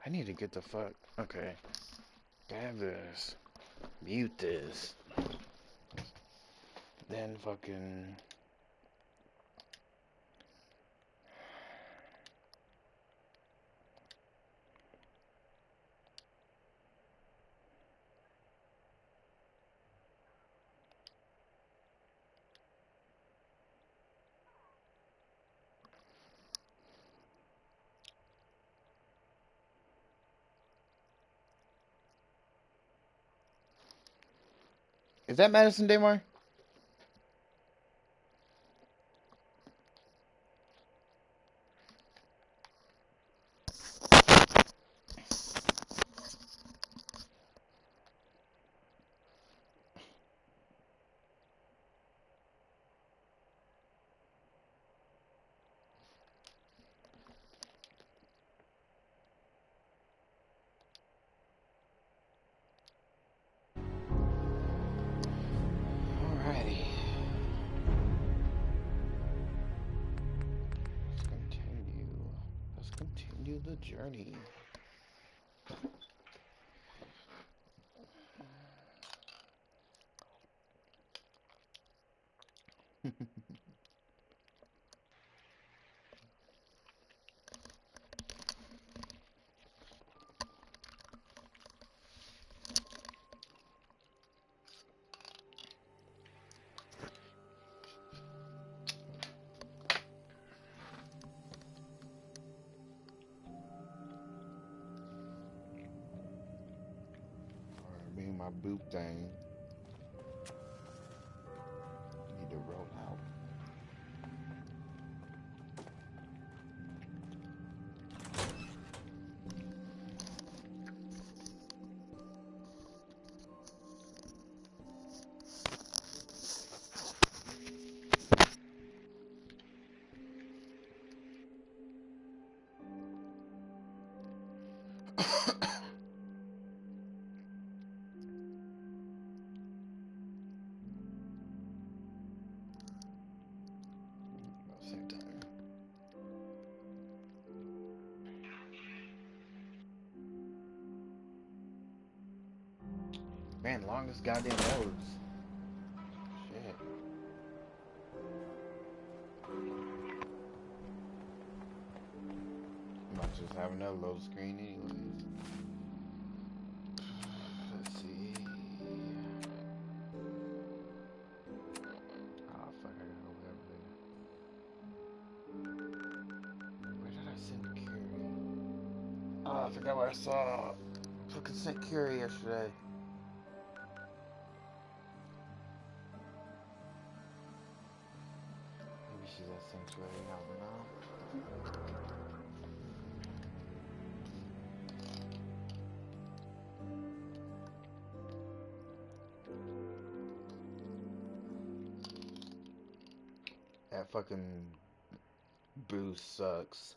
I need to get the fuck. Okay. Grab this. Mute this. Then fucking. Is that Madison Daymar? Alrighty. Let's continue. Let's continue the journey. My boot thing. Need to roll out. Same time. Man, longest goddamn roads. Shit. I might just have another load screen anyways. Let's see. Oh fuck, I gotta go over there. Where did I send Curie? Oh, I forgot what I saw. Fucking sent Curie yesterday. Maybe she's at Sanctuary, I don't know. That fucking boost sucks.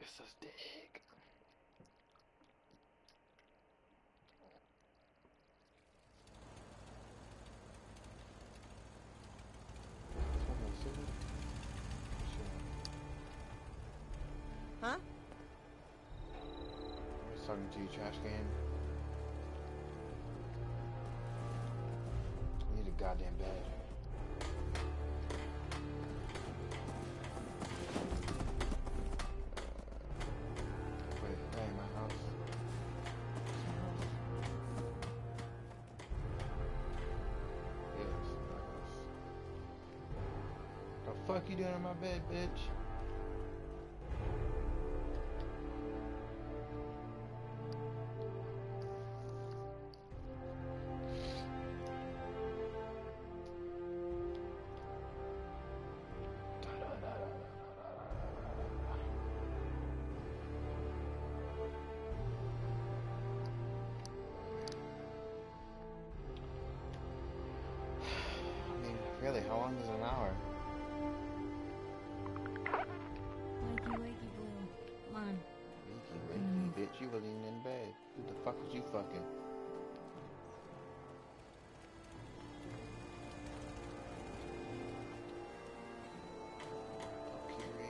It's so dick. Huh? I was talking to you, trash can. I need a goddamn bed. Wait, that ain't my house. Yes, my house. The fuck you doing in my bed, bitch? Really, how long is an hour? Wakey, wakey, Blue. Come on. Wakey, bitch, you wasn't even in bed. Who the fuck was you fucking? Curious.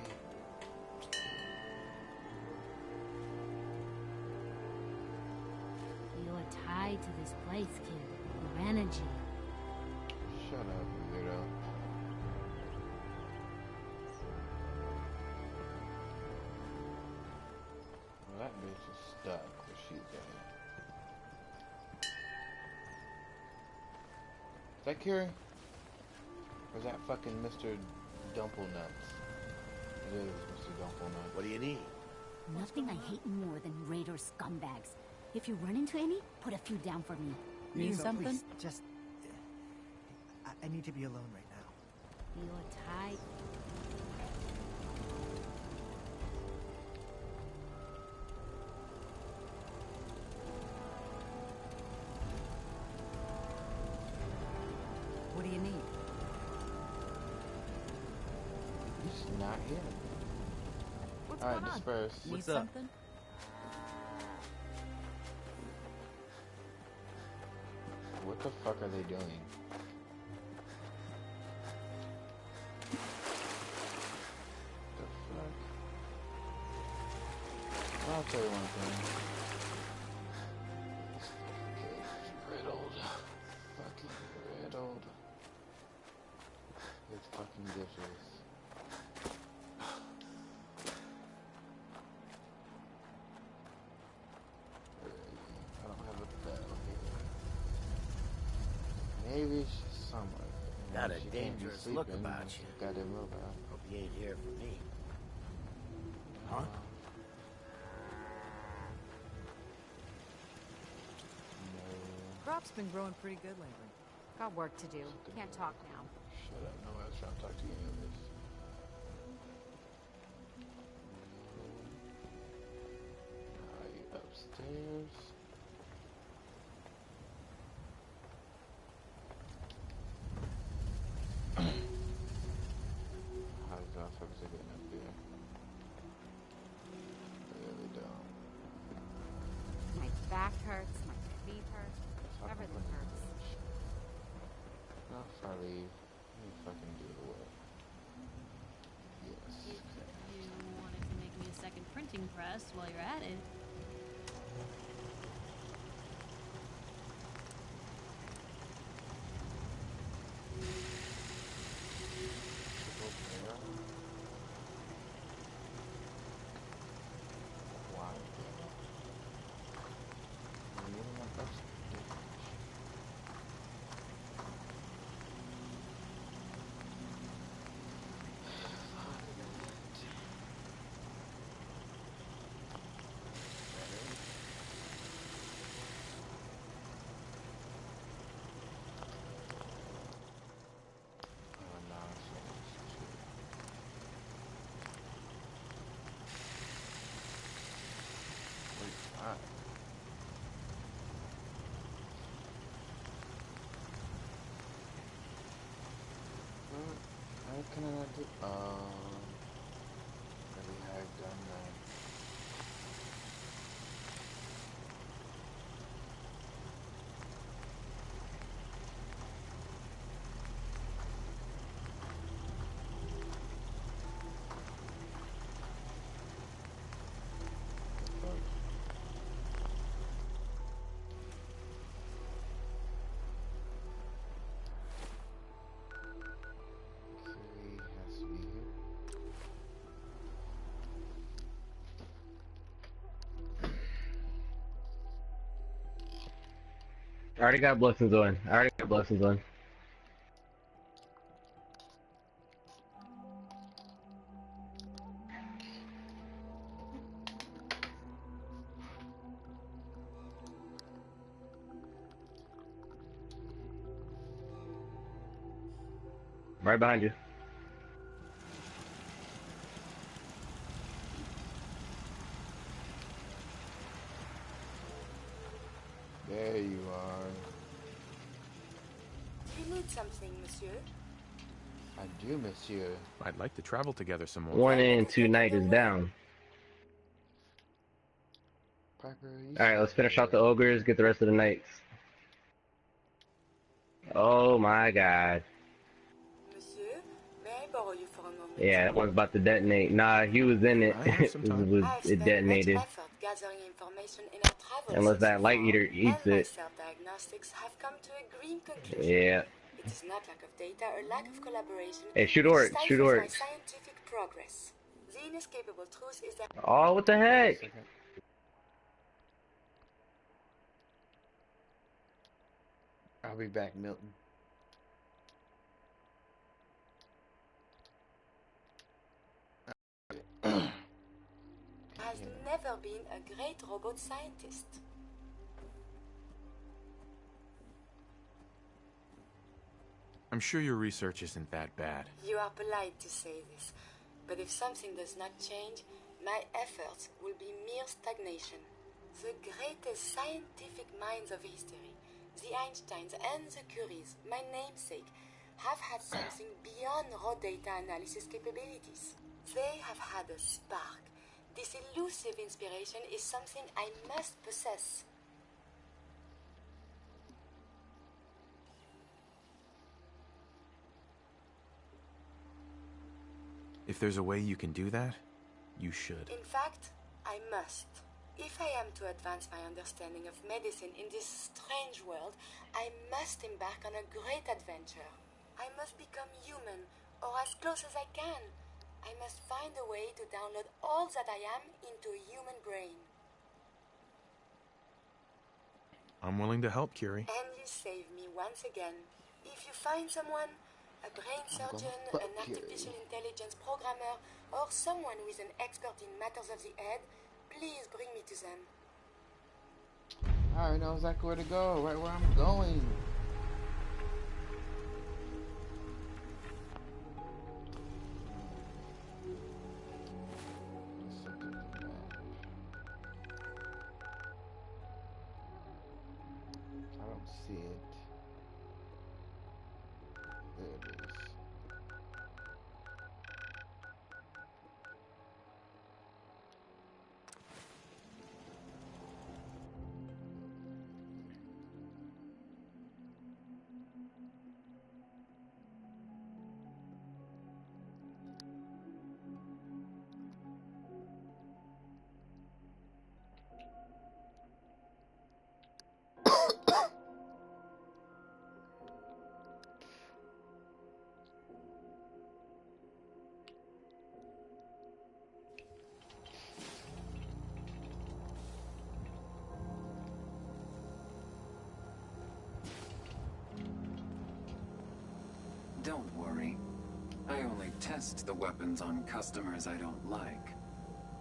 tied to this place, kid. Your energy. Shut up, weirdo. Well, that bitch is stuck where she's at. Is that Kiri? Or is that fucking Mr. Dumplenuts? It is Mr. Dumplenuts. What do you need? Nothing I hate more than raider scumbags. If you run into any, put a few down for me. Need something? Please, just... I need to be alone right now. You're tied. What do you need? He's not here. What's Alright, going on? disperse. Need something? What the fuck are they doing? The fuck? I'll tell you one thing. Riddled. Fucking riddled. It's fucking dishes. I don't have a bell here. Maybe she's somewhere. Got a She can't be dangerous look sleeping. about She's you. goddamn robot. Hope you ain't here for me. Huh? No. Crop's been growing pretty good lately. Got work to do. Can't talk now. Shut up. No, I was trying to talk to you anyways. Alright, upstairs. How the motherfuckers are getting up here? They really don't. My back hurts, my feet hurt, Fuck everything my hurts. Not if I leave. You fucking do the work. Yes. If you wanted to make me a second printing press while you're at it. Triple barrel. Why? You really want that stitch? Oh, nonsense. Wait, what? What? How can I not do? Maybe I've done that. Fuck. Kiri has to be here. I already got blessings on. Right behind you. There you are. You need something, monsieur? I do, monsieur. I'd like to travel together some more. 1 and 2 knight is down. Piper, you Alright, let's suck, finish out the man. ogres, get the rest of the knights. Oh my god. Monsieur, may I borrow you for a moment? Yeah, that one's about to detonate. Nah, he was in it. I have some time. it I've it spent much detonated. effort gathering information in our travel Unless so that light far, eater and eats my it. self-diagnostics have come to a grim conclusion. Yeah. It is not lack of data or lack of collaboration Hey, shoot which orcs, shoot stifles my orcs. scientific progress. The inescapable truth is that Oh, what the heck? Second. I'll be back, Milton. has never been a great robot scientist. I'm sure your research isn't that bad. You are polite to say this, but if something does not change, my efforts will be mere stagnation. The greatest scientific minds of history, the Einsteins and the Curies, my namesake, have had something beyond raw data analysis capabilities. They have had a spark. This elusive inspiration is something I must possess. If there's a way you can do that, you should. In fact, I must. If I am to advance my understanding of medicine in this strange world, I must embark on a great adventure. I must become human, or as close as I can. I must find a way to download all that I am into a human brain. I'm willing to help, Curie. And you save me once again. If you find someone, a brain surgeon, an artificial intelligence programmer, or someone who is an expert in matters of the head, please bring me to them. I already know exactly where to go, right where I'm going. Let's look at the map. I don't see it. There it is. Don't worry. I only test the weapons on customers I don't like.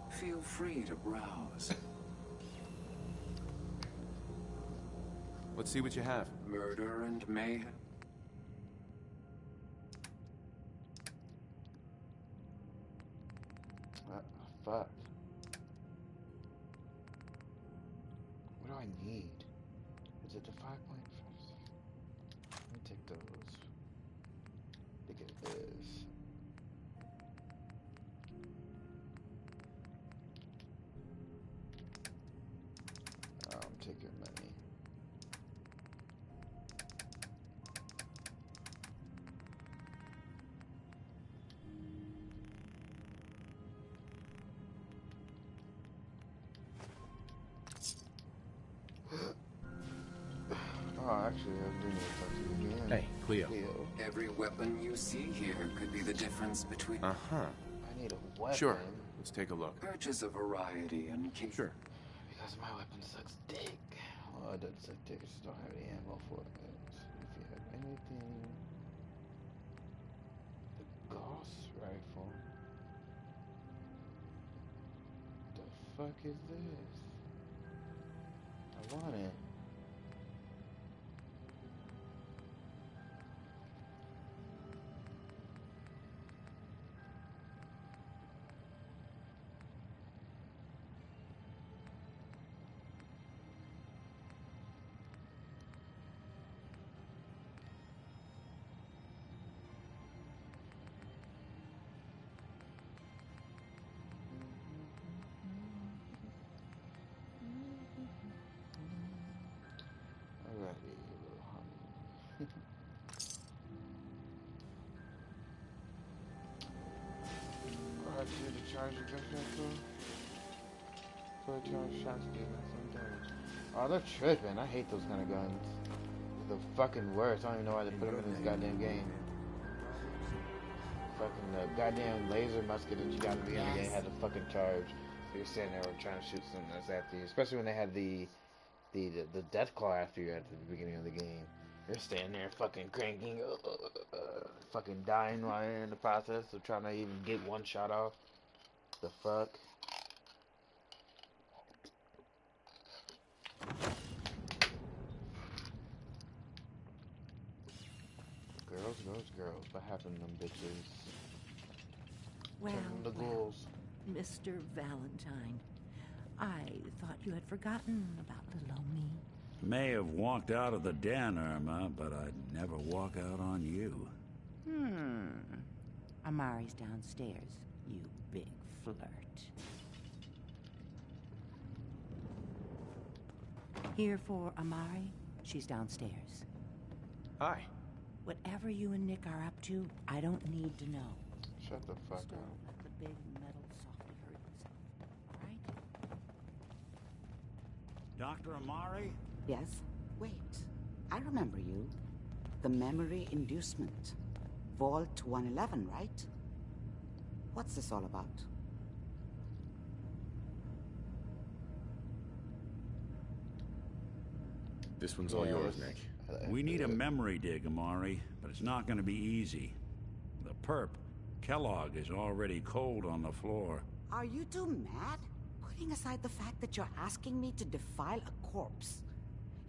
Feel free to browse. Let's see what you have. Murder and mayhem. Fuck. What do I need? Is it the 5.5? Let me take those. Look at this. Take your money. Oh, actually, I do need to talk to you again. Hey, Cleo. Every weapon you see here could be the difference between... Uh-huh. I need a weapon. Sure. Let's take a look. Purchase a variety and keep... Sure. Because my weapon sucks dick. Well, it doesn't suck dick, I just don't have any ammo for it. If you have anything... The Gauss rifle? The fuck is this? I want it. Alrighty, little honey. Alright, you to charge your gun back though? for a charge shots do maximum damage. Oh, they're tripping. I hate those kind of guns. They're the fucking worst. I don't even know why they put them in this goddamn game. Fucking goddamn laser musket that you got to be in the game had a fucking charge. So you're standing there trying to shoot something that's after you. Especially when they had the death claw after you at the beginning of the game. You're standing there fucking cranking, fucking dying while you're in the process of trying to even get one shot off. The fuck? Girls, girls, girls. What happened to them bitches? Well, Turn them to ghouls. Mr. Valentine, I thought you had forgotten about little old me. May have walked out of the den, Irma, but I'd never walk out on you. Amari's downstairs, you big flirt. Here for Amari? She's downstairs. Hi. Whatever you and Nick are up to, I don't need to know. Shut the fuck Still, up. let the big metal softy hurt himself, right? Dr. Amari? Yes? Wait. I remember you. The memory inducement. Vault 111, right? What's this all about? This one's all yours, Nick. We need a memory dig, Amari, but it's not going to be easy. The perp, Kellogg, is already cold on the floor. Are you two mad? Putting aside the fact that you're asking me to defile a corpse,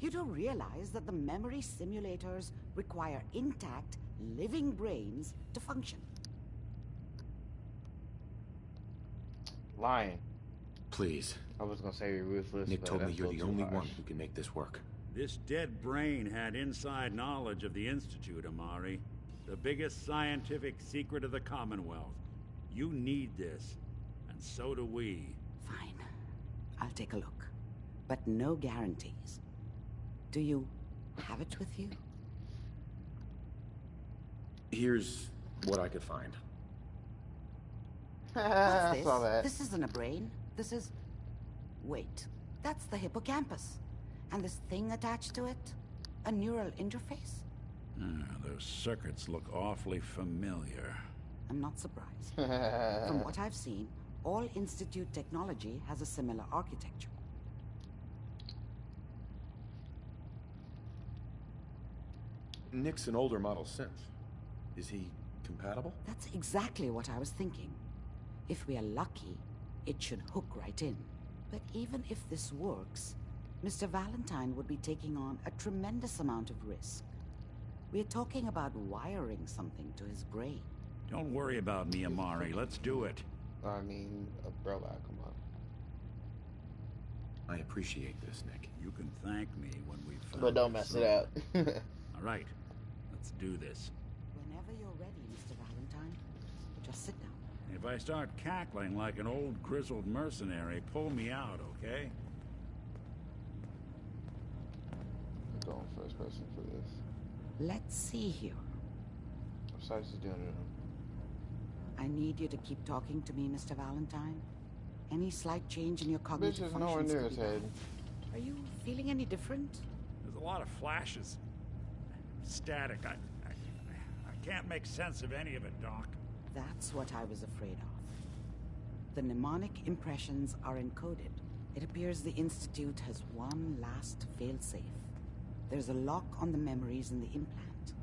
you do realize that the memory simulators require intact, living brains to function. Lying. Please. I was gonna say you're ruthless. Nick but told me that's you're a the little only too one harsh. who can make this work. This dead brain had inside knowledge of the Institute, Amari. The biggest scientific secret of the Commonwealth. You need this, and so do we. Fine. I'll take a look. But no guarantees. Do you have it with you? Here's what I could find. What's this? Saw that. This isn't a brain. This is... Wait. That's the hippocampus. And this thing attached to it? A neural interface? Those circuits look awfully familiar. I'm not surprised. From what I've seen, all Institute technology has a similar architecture. Nick's an older model synth. Is he compatible? That's exactly what I was thinking. If we are lucky, it should hook right in. But even if this works, Mr. Valentine would be taking on a tremendous amount of risk. We're talking about wiring something to his brain. Don't worry about me, Amari. Let's do it. I mean, umbrella, come on. I appreciate this, Nick. You can thank me when we've found But don't the mess thread. it up. All right, let's do this. Whenever you're ready, Mr. Valentine, just sit down. If I start cackling like an old grizzled mercenary, pull me out, okay? I'm going first person for this. Let's see here. Besides just doing it. I need you to keep talking to me, Mr. Valentine. Any slight change in your cognitive Bitch is functions nowhere near could his be head. bad. Are you feeling any different? There's a lot of flashes. Static. I can't make sense of any of it, Doc. That's what I was afraid of. The mnemonic impressions are encoded. It appears the Institute has one last failsafe. There's a lock on the memories in the implant.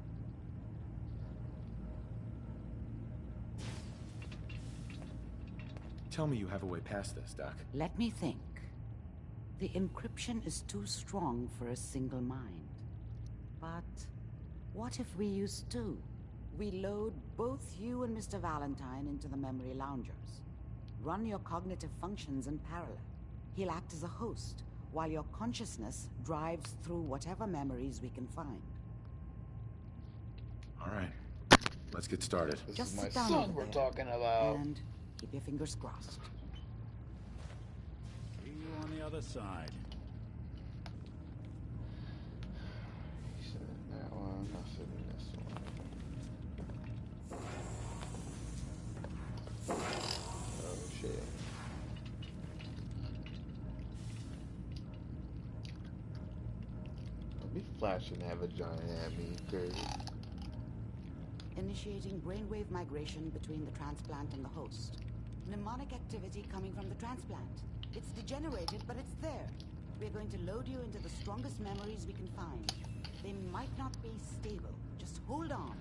Tell me you have a way past this, Doc. Let me think. The encryption is too strong for a single mind. But what if we use two? We load both you and Mr. Valentine into the memory loungers. Run your cognitive functions in parallel. He'll act as a host, while your consciousness drives through whatever memories we can find. All right. Let's get started. This Just is my sit down son over we're there, talking about. and keep your fingers crossed. See you on the other side. You sit in that one, I'll sit in this one. Oh shit. Flash shouldn't have a giant at me. Crazy. Initiating brainwave migration between the transplant and the host. Mnemonic activity coming from the transplant. It's degenerated, but it's there. We're going to load you into the strongest memories we can find. They might not be stable. Just hold on.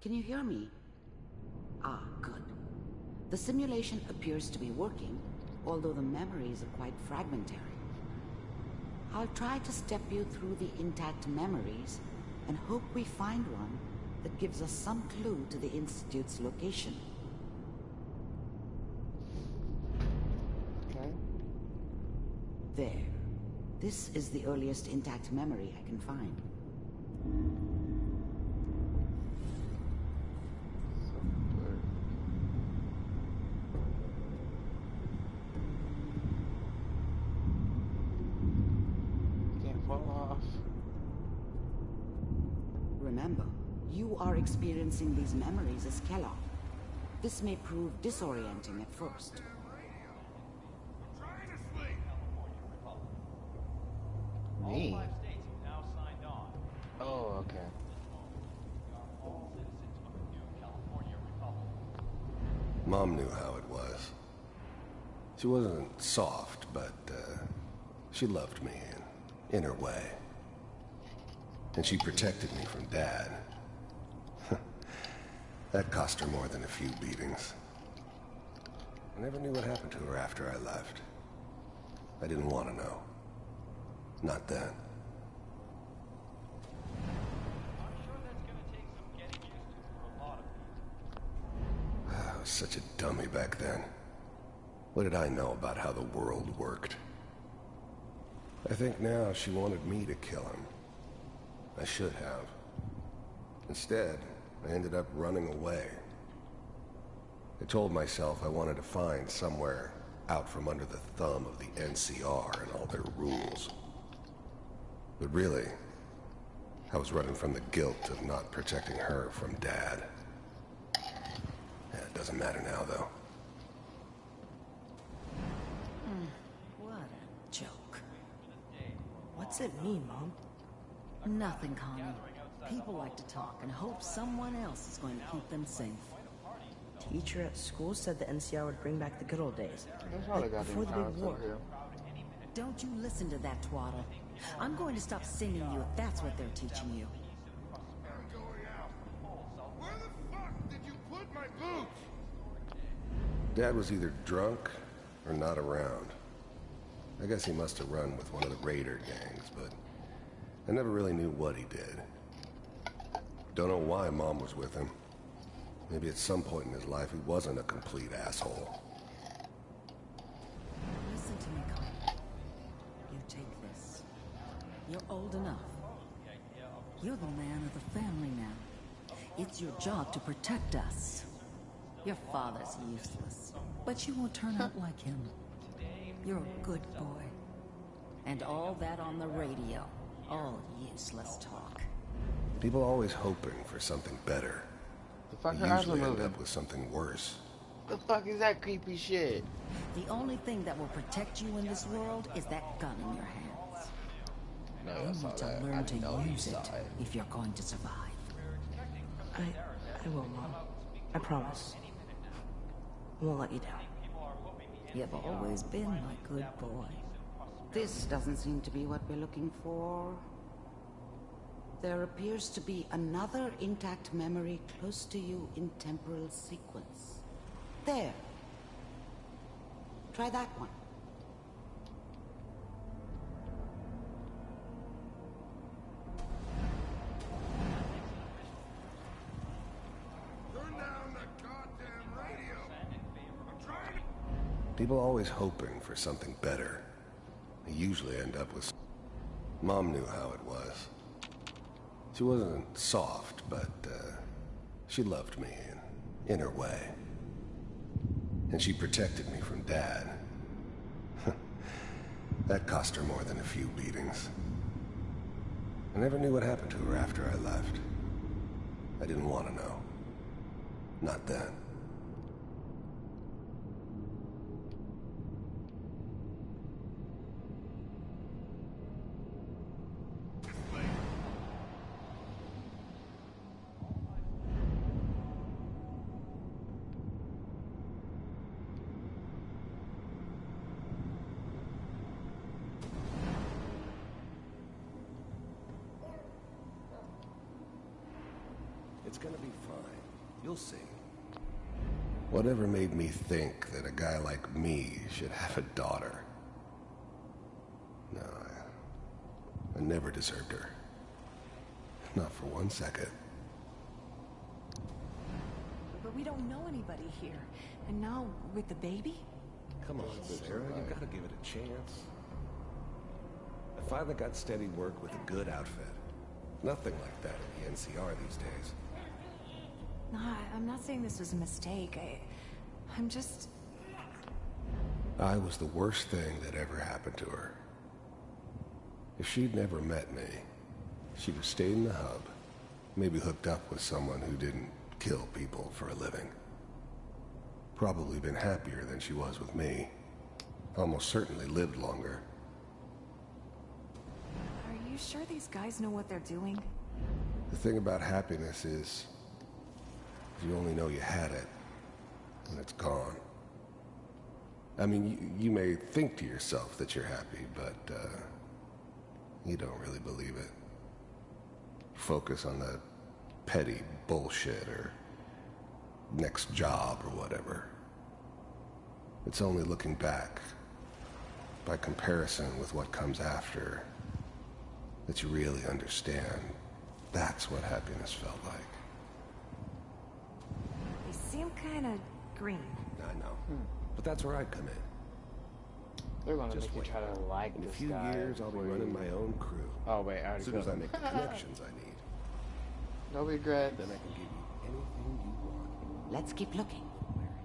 Can you hear me? Ah, good. The simulation appears to be working, although the memories are quite fragmentary. I'll try to step you through the intact memories and hope we find one that gives us some clue to the Institute's location. Okay. There. This is the earliest intact memory I can find. Remember, you are experiencing these memories as Kellogg. This may prove disorienting at first. Me? Oh, okay. Mom knew how it was. She wasn't soft, but she loved me in her way. And she protected me from Dad. That cost her more than a few beatings. I never knew what happened to her after I left. I didn't want to know. Not then. I was such a dummy back then. What did I know about how the world worked? I think now she wanted me to kill him. I should have. Instead, I ended up running away. I told myself I wanted to find somewhere out from under the thumb of the NCR and all their rules. But really, I was running from the guilt of not protecting her from Dad. Yeah, it doesn't matter now, though. What a joke. What's it mean, Mom? Nothing, Connie. People like to talk and hope someone else is going to keep them safe. Teacher at school said the NCR would bring back the good old days. Like before the big war. Don't you listen to that twaddle. I'm going to stop singing you if that's what they're teaching you. Where the fuck did you put my boots? Dad was either drunk or not around. I guess he must have run with one of the raider gangs, but I never really knew what he did. Don't know why Mom was with him. Maybe at some point in his life he wasn't a complete asshole. Listen to me, Connie. You take this. You're old enough. You're the man of the family now. It's your job to protect us. Your father's useless, but you won't turn out like him. You're a good boy. And all that on the radio. All useless talk. People always hoping for something better. The fuck They her eyes are usually end moving. up with something worse. The fuck is that creepy shit? The only thing that will protect you in this world is that gun in your hands. No, You I saw need to that. learn I to know you use saw it it. if you're going to survive. I will, Mom. I promise. I won't let you down. You've always been my good boy. This doesn't seem to be what we're looking for. There appears to be another intact memory close to you in temporal sequence. There. Try that one. Turn down the goddamn radio. I'm trying to... People always hoping for something better. They usually end up with... Mom knew how it was. She wasn't soft, but she loved me in her way. And she protected me from Dad. That cost her more than a few beatings. I never knew what happened to her after I left. I didn't want to know. Not then. It's gonna be fine. You'll see. Whatever made me think that a guy like me should have a daughter? No, I never deserved her. Not for 1 second. But we don't know anybody here. And now, with the baby? Come on, Sarah, you gotta give it a chance. I finally got steady work with a good outfit. Nothing like that in the NCR these days. No, I'm not saying this was a mistake. I'm just... I was the worst thing that ever happened to her. If she'd never met me, she'd have stayed in the hub, maybe hooked up with someone who didn't kill people for a living. Probably been happier than she was with me. Almost certainly lived longer. Are you sure these guys know what they're doing? The thing about happiness is, you only know you had it when it's gone. I mean, you may think to yourself that you're happy, but you don't really believe it. Focus on the petty bullshit or next job or whatever. It's only looking back, by comparison with what comes after, that you really understand. That's what happiness felt like. They seem kind of green. I know. But that's where I come in. They're gonna Just make you wait. try to like In a this few guy years, I'll be before running you- my own crew. Oh wait, I already As soon as I feel make it. the connections I need. No regrets. Then I can give you anything you want. Let's keep looking.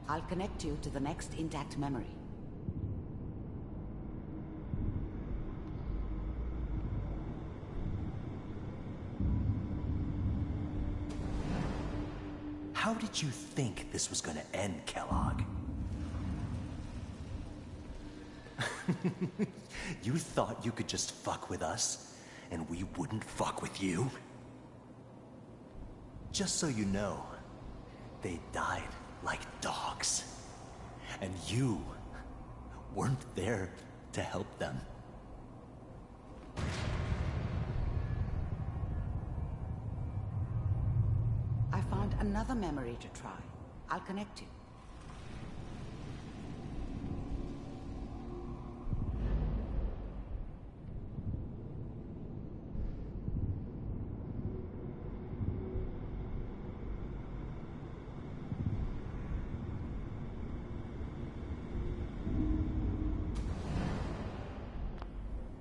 I'll connect you to the next intact memory. How did you think this was gonna end, Kellogg? You thought you could just fuck with us, and we wouldn't fuck with you? Just so you know, they died like dogs. And you weren't there to help them. I found another memory to try. I'll connect you.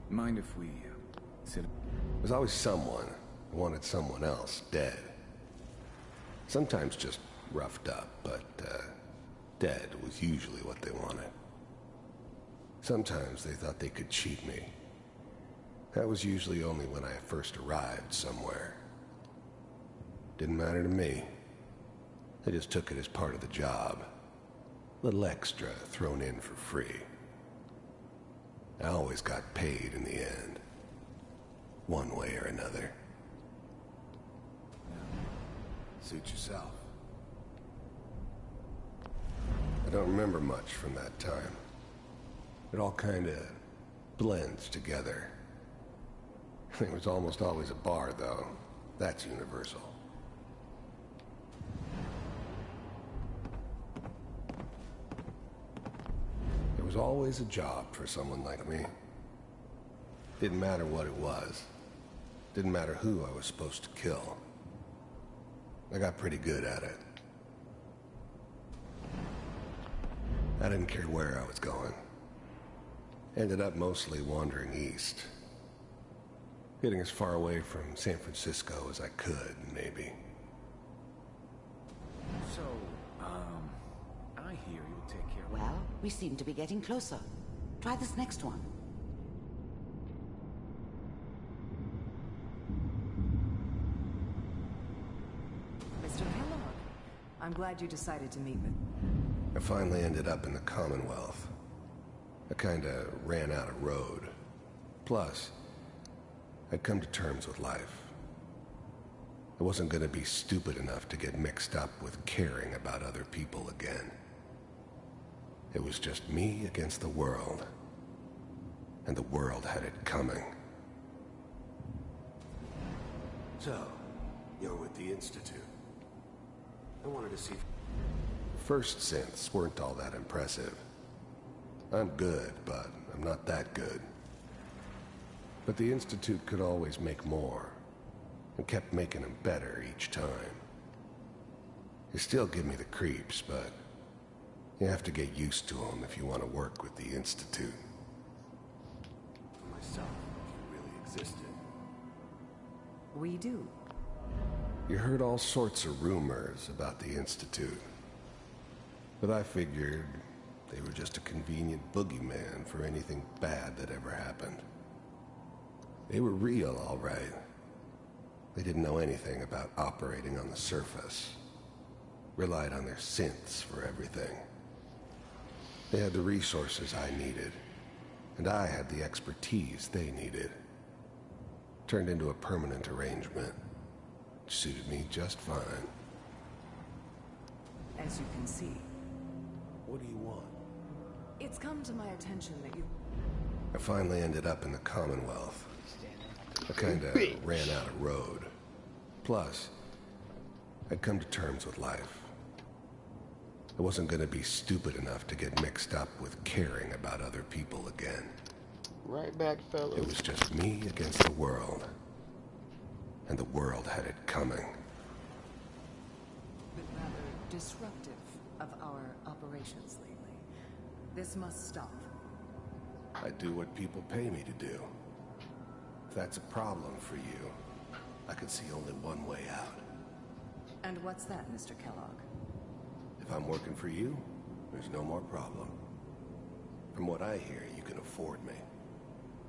Mind if we sit? There's always someone who wanted someone else dead. Sometimes just roughed up, but dead was usually what they wanted. Sometimes they thought they could cheat me. That was usually only when I first arrived somewhere. Didn't matter to me. They just took it as part of the job. Little extra thrown in for free. I always got paid in the end. One way or another. Suit yourself. I don't remember much from that time. It all kind of blends together. There was almost always a bar, though. That's universal. There was always a job for someone like me. Didn't matter what it was. Didn't matter who I was supposed to kill. I got pretty good at it. I didn't care where I was going. Ended up mostly wandering east. Getting as far away from San Francisco as I could, maybe. So, I hear you'll take care of... Well, we seem to be getting closer. Try this next one. I'm glad you decided to meet with... I finally ended up in the Commonwealth. I kinda ran out of road. Plus, I'd come to terms with life. I wasn't gonna be stupid enough to get mixed up with caring about other people again. It was just me against the world. And the world had it coming. So, you're with the Institute. I wanted to see... First synths weren't all that impressive. I'm good, but I'm not that good. But the Institute could always make more, and kept making them better each time. They still give me the creeps, but you have to get used to them if you want to work with the Institute. For myself, if you really existed. We do. You heard all sorts of rumors about the Institute. But I figured they were just a convenient boogeyman for anything bad that ever happened. They were real, all right. They didn't know anything about operating on the surface. Relied on their synths for everything. They had the resources I needed, and I had the expertise they needed. Turned into a permanent arrangement. Suited me just fine. As you can see, What do you want? it's come to my attention that you... I finally ended up in the Commonwealth. I kinda ran out of road. Plus, I'd come to terms with life. I wasn't gonna be stupid enough to get mixed up with caring about other people again. Right back, fellas. It was just me against the world. And the world had it coming. Been rather disruptive of our operations lately. This must stop. I do what people pay me to do. If that's a problem for you, I can see only one way out. And what's that, Mr. Kellogg? If I'm working for you, there's no more problem. From what I hear, you can afford me.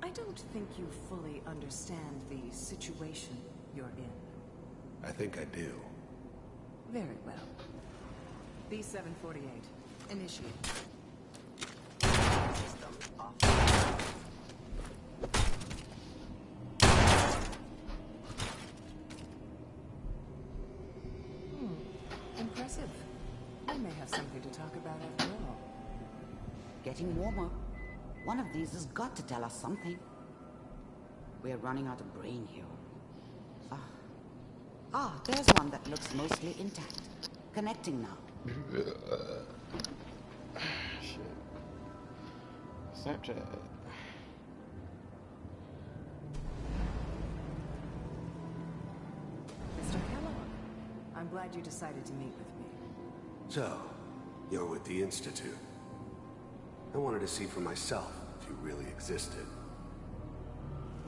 I don't think you fully understand the situation you're in. I think I do. Very well. B-748, initiate. System off. Impressive. We may have something to talk about after all. Getting warmer. One of these has got to tell us something. We're running out of brain here. There's one that looks mostly intact. Connecting now. Shit. Snapchat. Mr. Kellogg, I'm glad you decided to meet with me. So, you're with the Institute. I wanted to see for myself if you really existed.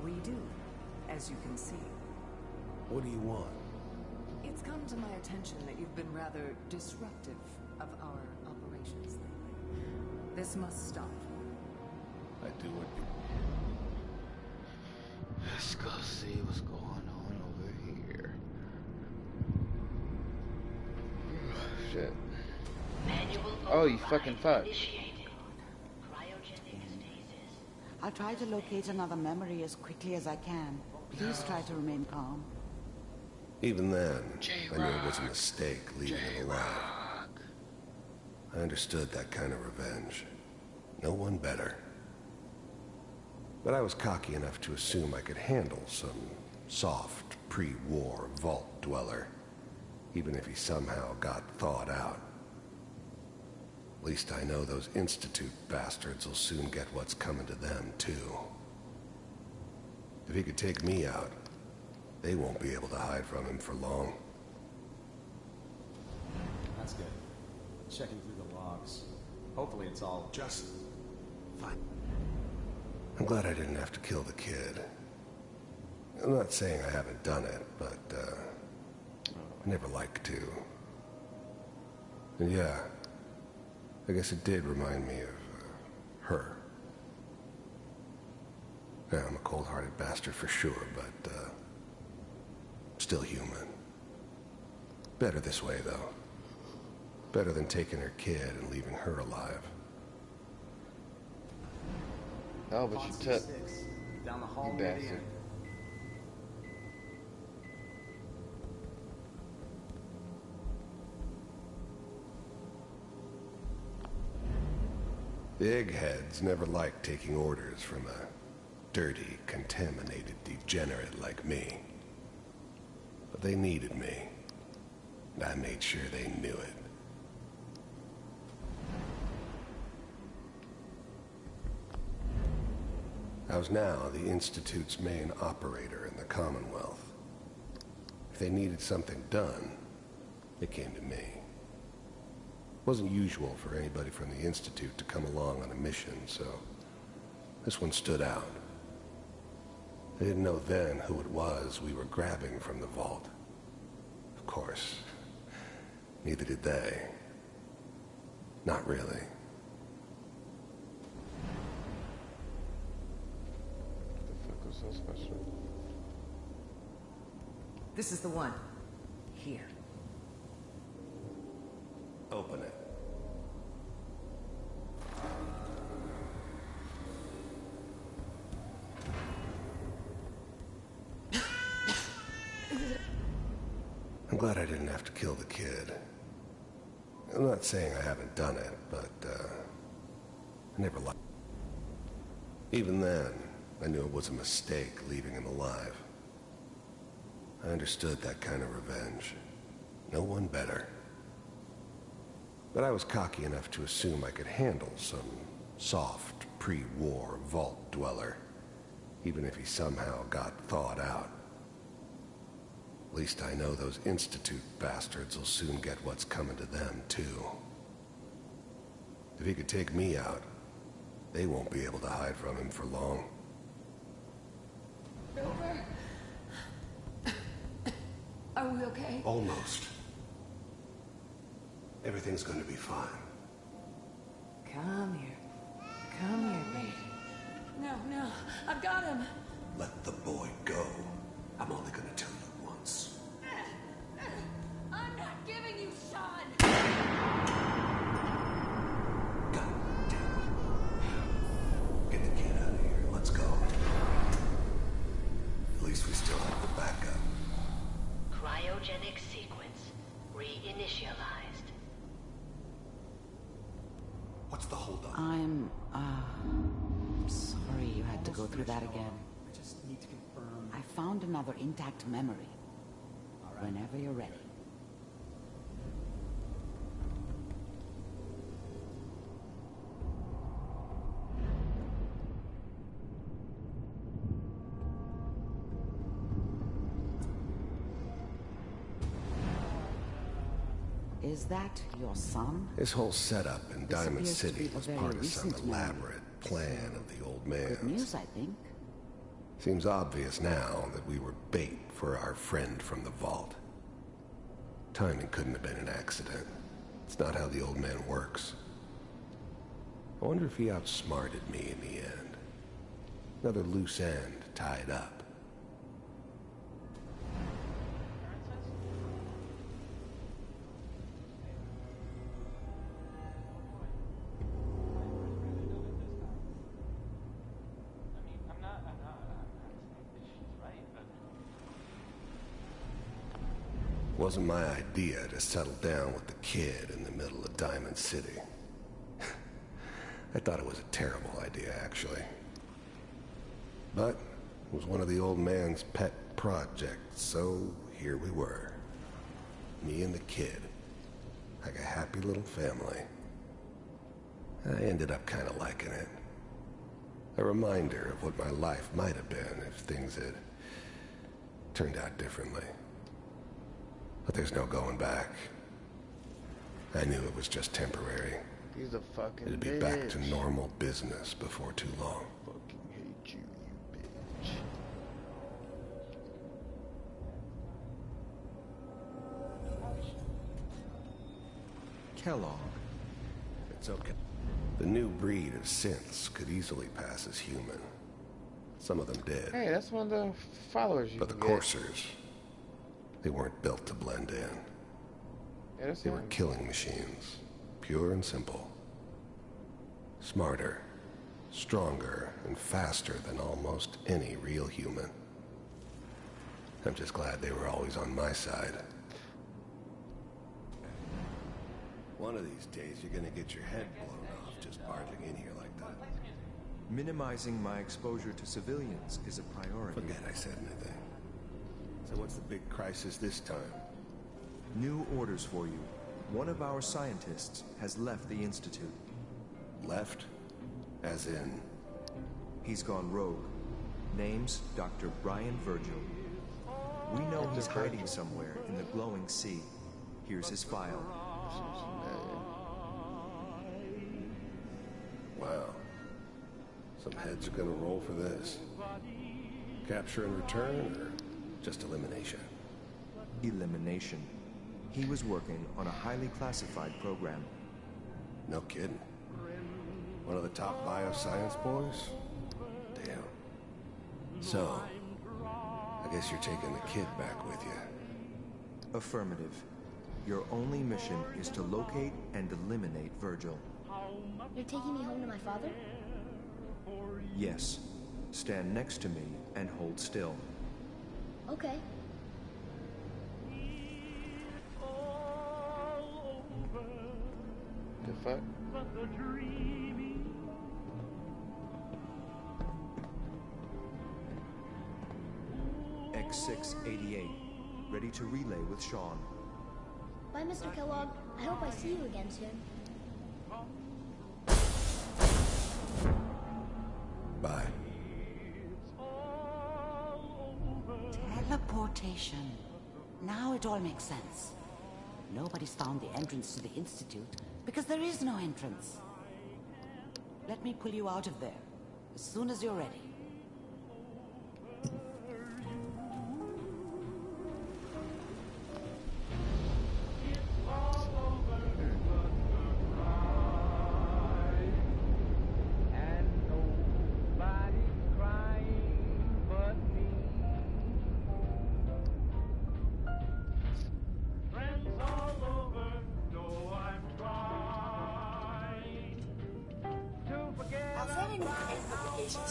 We do, as you can see. What do you want? It's come to my attention that you've been rather disruptive of our operations lately. This must stop. I do what you... Let's go see what's going on over here. Shit. Oh, you fucking fuck. I'll try to locate another memory as quickly as I can. Please try to remain calm. Even then, I knew it was a mistake leaving him alive. I understood that kind of revenge. No one better. But I was cocky enough to assume I could handle some soft, pre-war vault dweller, even if he somehow got thawed out. At least I know those Institute bastards will soon get what's coming to them, too. If he could take me out, they won't be able to hide from him for long. That's good. Checking through the logs. Hopefully it's all just fine. I'm glad I didn't have to kill the kid. I'm not saying I haven't done it, but, I never like to. And yeah, I guess it did remind me of, her. Yeah, I'm a cold-hearted bastard for sure, but, still human. Better this way, though. Better than taking her kid and leaving her alive. Oh, but you took... Down the hall, you bastard. The eggheads never liked taking orders from a dirty, contaminated degenerate like me. But they needed me, and I made sure they knew it. I was now the Institute's main operator in the Commonwealth. If they needed something done, they came to me. It wasn't usual for anybody from the Institute to come along on a mission, so this one stood out. They didn't know then who it was we were grabbing from the vault. Of course, neither did they. Not really. What the fuck was so special? This is the one. Here. Open it. I'm glad I didn't have to kill the kid. I'm not saying I haven't done it, but, I never liked. Even then, I knew it was a mistake leaving him alive. I understood that kind of revenge. No one better. But I was cocky enough to assume I could handle some soft, pre-war vault dweller, even if he somehow got thawed out. At least I know those Institute bastards will soon get what's coming to them, too. If he could take me out, they won't be able to hide from him for long. Over. Are we okay? Almost. Everything's gonna be fine. Come here. Come here, baby. No, no. I've got him. Let the boy go. I'm only gonna tell you once. I'm not giving you Sean. God damn it. Get the kid out of here. Let's go. At least we still have the backup. Cryogenic sequence reinitialized. What's the holdup? I'm sorry you had to go through that again. I just need to confirm. I found another intact memory. Whenever you're ready. Is that your son? This whole setup in This Diamond appears to City be a was very part of some recent memory. elaborate plan of the old man's. Good news, I think. Seems obvious now that we were bait for our friend from the vault. Timing couldn't have been an accident. It's not how the old man works. I wonder if he outsmarted me in the end. Another loose end tied up. Wasn't my idea to settle down with the kid in the middle of Diamond City. I thought it was a terrible idea, actually. But it was one of the old man's pet projects, so here we were. Me and the kid. Like a happy little family. I ended up kind of liking it. A reminder of what my life might have been if things had turned out differently. But there's no going back. I knew it was just temporary. He's a fucking It'd be bitch. back to normal business before too long. Fucking hate you, you bitch. Kellogg. It's okay. The new breed of synths could easily pass as human. Some of them did. Hey, that's one of the followers you But the can get. coursers, they weren't built to blend in. Yeah, They were killing machines, pure and simple. Smarter, stronger, and faster than almost any real human. I'm just glad they were always on my side. One of these days, you're gonna get your head blown off just barging in here like that. Minimizing my exposure to civilians is a priority. Forget I said anything. So what's the big crisis this time? New orders for you. One of our scientists has left the Institute. Left? As in? He's gone rogue. Name's Dr. Brian Virgil. We know he's hiding somewhere in the glowing sea. Here's his file. Wow. Some heads are gonna roll for this. Capture and return, or just elimination? Elimination. He was working on a highly classified program. No kidding. One of the top bioscience boys? Damn. So, I guess you're taking the kid back with you. Affirmative. Your only mission is to locate and eliminate Virgil. You're taking me home to my father? Yes. Stand next to me and hold still. Okay. The fuck? X688. Ready to relay with Sean. Bye, Mr. Kellogg. I hope I see you again soon. Bye. Teleportation. Now it all makes sense. Nobody's found the entrance to the Institute because there is no entrance. Let me pull you out of there as soon as you're ready.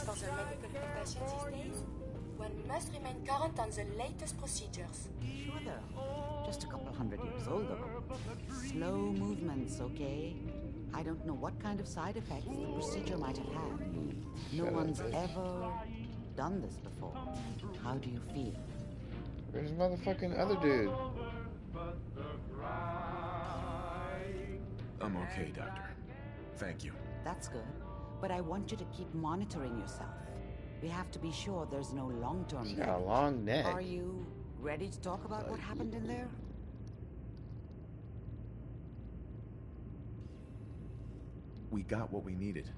For the medical profession these days, one must remain current on the latest procedures. Sure, they're just a couple hundred years old, though. Slow movements, okay? I don't know what kind of side effects the procedure might have had. No one's ever done this before. How do you feel? Where's the motherfucking other dude? I'm okay, Doctor. Thank you. That's good. But I want you to keep monitoring yourself. We have to be sure there's no long-term She's got a long neck. Are you ready to talk about what happened in there? We got what we needed.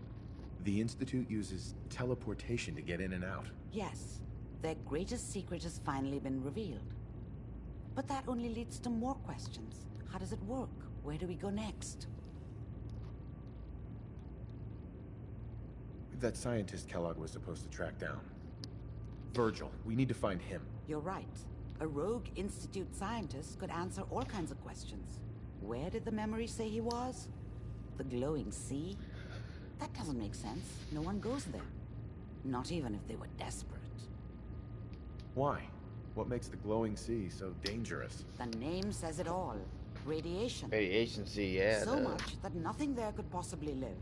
The Institute uses teleportation to get in and out. Yes. Their greatest secret has finally been revealed. But that only leads to more questions. How does it work? Where do we go next? That scientist Kellogg was supposed to track down. Virgil, we need to find him. You're right. A rogue Institute scientist could answer all kinds of questions. Where did the memory say he was? The glowing sea? That doesn't make sense. No one goes there. Not even if they were desperate. Why? What makes the glowing sea so dangerous? The name says it all. Radiation. Radiation sea, yeah. So much that nothing there could possibly live.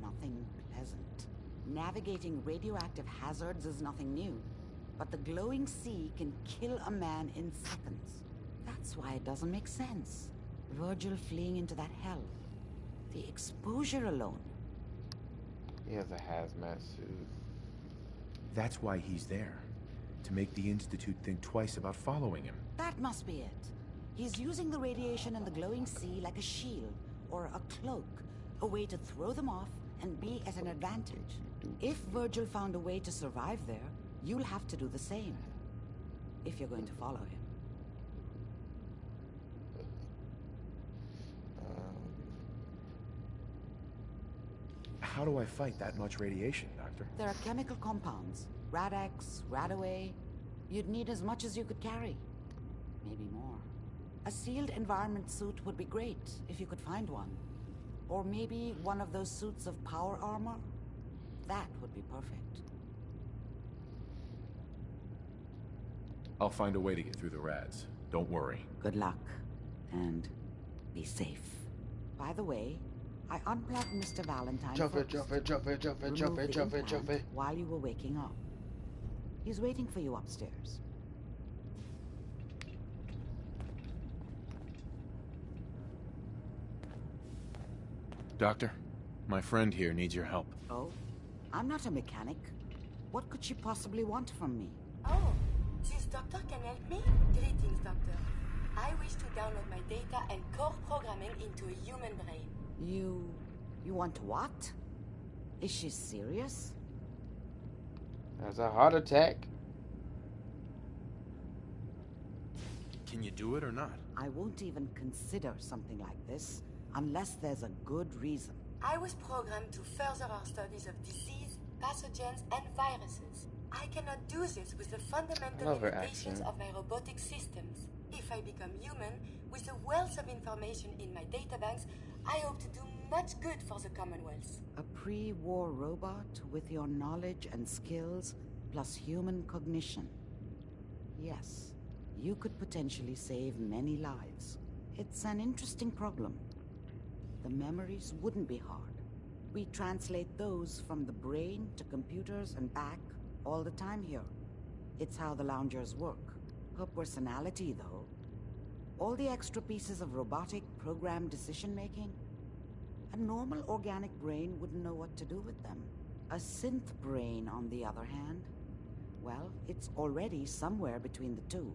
Nothing pleasant. Navigating radioactive hazards is nothing new. But the glowing sea can kill a man in seconds. That's why it doesn't make sense. Virgil fleeing into that hell. The exposure alone. He has a hazmat suit. That's why he's there. To make the Institute think twice about following him. That must be it. He's using the radiation and the glowing sea like a shield or a cloak, a way to throw them off and be at an advantage. If Virgil found a way to survive there, you'll have to do the same. If you're going to follow him. How do I fight that much radiation, Doctor? There are chemical compounds. Rad-X, Radaway. You'd need as much as you could carry. Maybe more. A sealed environment suit would be great if you could find one. Or maybe one of those suits of power armor? That would be perfect. I'll find a way to get through the rats. Don't worry. Good luck. And be safe. By the way, I unplugged Mr. Valentine Jump first. it, jump it, jump it, jump it, jump it, jump it, jump it. While you were waking up. He's waiting for you upstairs. Doctor, my friend here needs your help. Oh? I'm not a mechanic. What could she possibly want from me? Oh, this doctor can help me? Greetings, doctor. I wish to download my data and core programming into a human brain. You want what? Is she serious? That's a heart attack. Can you do it or not? I won't even consider something like this unless there's a good reason. I was programmed to further our studies of disease, pathogens, and viruses. I cannot do this with the fundamental limitations of my robotic systems. If I become human, with the wealth of information in my databanks, I hope to do much good for the Commonwealth. A pre-war robot with your knowledge and skills, plus human cognition. Yes, you could potentially save many lives. It's an interesting problem. The memories wouldn't be hard. We translate those from the brain to computers and back all the time here. It's how the loungers work. Her personality, though. All the extra pieces of robotic programmed decision-making. A normal organic brain wouldn't know what to do with them. A synth brain, on the other hand, well, it's already somewhere between the two.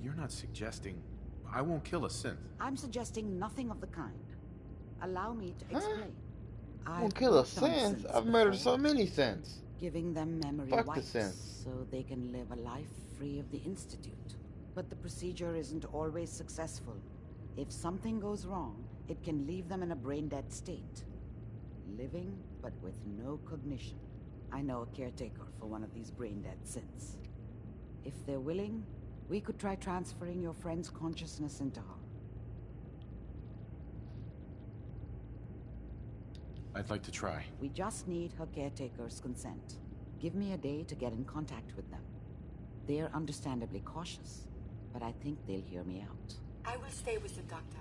You're not suggesting... I won't kill a synth. I'm suggesting nothing of the kind. Allow me to explain. I won't kill a synth. I've murdered so many synths. Giving them memory Fuck wipes the synths. so they can live a life free of the Institute. But the procedure isn't always successful. If something goes wrong, it can leave them in a brain-dead state. Living, but with no cognition. I know a caretaker for one of these brain-dead synths. If they're willing, we could try transferring your friend's consciousness into her. I'd like to try. We just need her caretaker's consent. Give me a day to get in contact with them. They're understandably cautious, but I think they'll hear me out. I will stay with the doctor.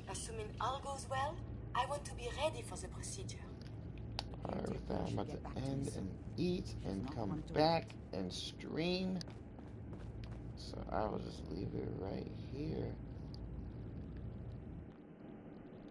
Assuming all goes well, I want to be ready for the procedure. Alright, I'm about to end and eat and come back and stream. So I will just leave it right here.